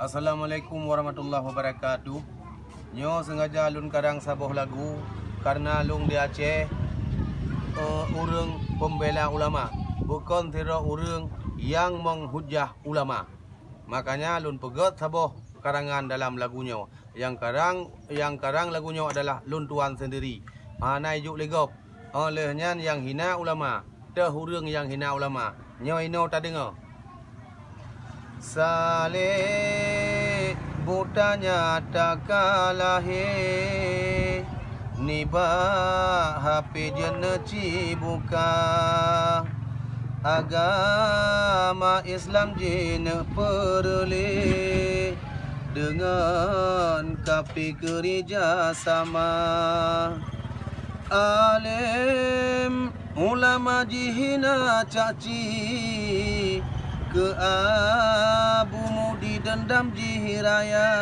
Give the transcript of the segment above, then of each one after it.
Assalamualaikum warahmatullahi wabarakatuh. Nyo sengaja alun karang sabuh lagu karena lung di Aceh urang pembela ulama, bukan tira urang yang menghujah ulama. Makanya alun pegot sabuh karangan dalam lagunya. Yang karang lagunya adalah Lun Tuan sendiri. Mana ijuk legop. Olehnya yang hina ulama, teh urang yang hina ulama. Nyo ino tak dengar. Saleh butanya tak kalah niba HP jeneci buka agama Islam jene perle dengan kapi kerja sama alim ulama jihina caci ke abu mudi dendam jihiraya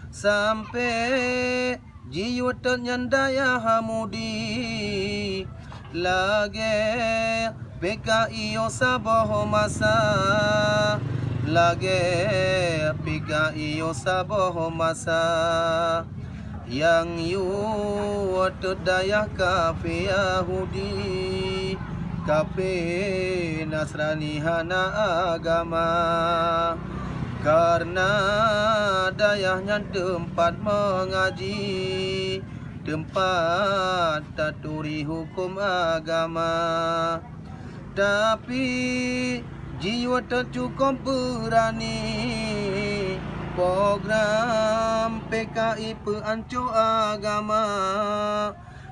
sampai jiwa ternyandaya hamudi lage PKI saboh masa lage PKI saboh masa yang yu terdaya kafe Yahudi kafe Nasrani hana agama karena dayahnya tempat mengaji tempat taturi hukum agama tapi jiwa tercukup berani program PKI peancur agama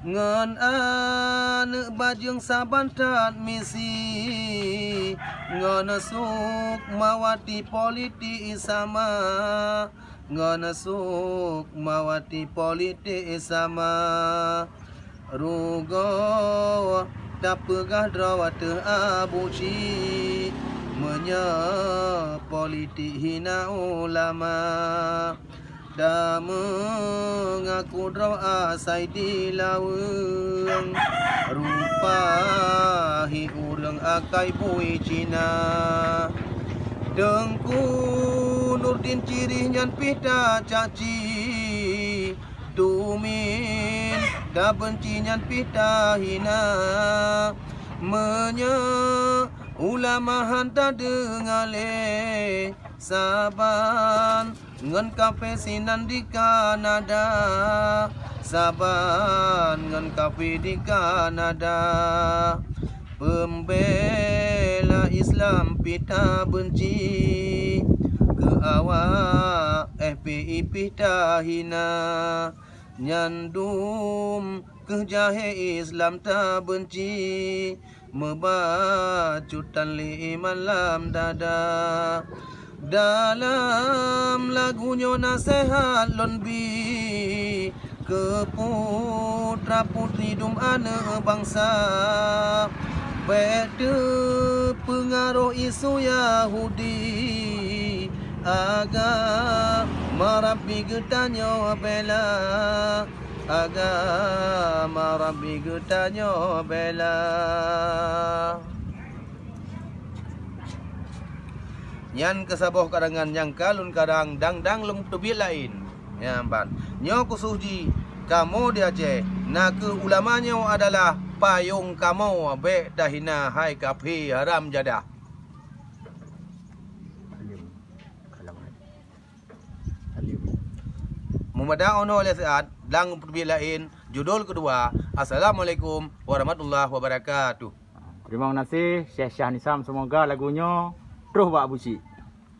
ngan anak bajeng saban tat misi ngan suk mawati politik sama ngan suk mawati politik sama rugo tak pegah drawat abuci menya politik hina ulama dah mengaku draw asai di lawang rupahi urang akai bui Cina Dengku Nurdin cirinya pita caci tumin dah bencinya pita hina menya ulama hanta dengale saban ngan kafe sinan di Kanada saban ngan kafe di Kanada pembela Islam pita benci ke awak FPI pita hina nyandum ke jahe Islam tak benci mebacutan li malam dada dalam lagunya nasihat lonbi ke putra putri dum anak bangsa beda pengaruh isu Yahudi agama Rabbi getanya bela agama Rabbi getanya bela Nyan kesaboh karangan yang kalun karang dang lum tubit lain. Ya ban. Nyo kusuji kamu di Aceh. Nak ulamanya adalah payung kamu be dahina hai kapi haram jadah. Mumada ono oleh saat dang tubit lain. Judul kedua. Assalamualaikum warahmatullahi wabarakatuh. Terima kasih Syekh Syah Nisam, semoga lagunya terus buat buci.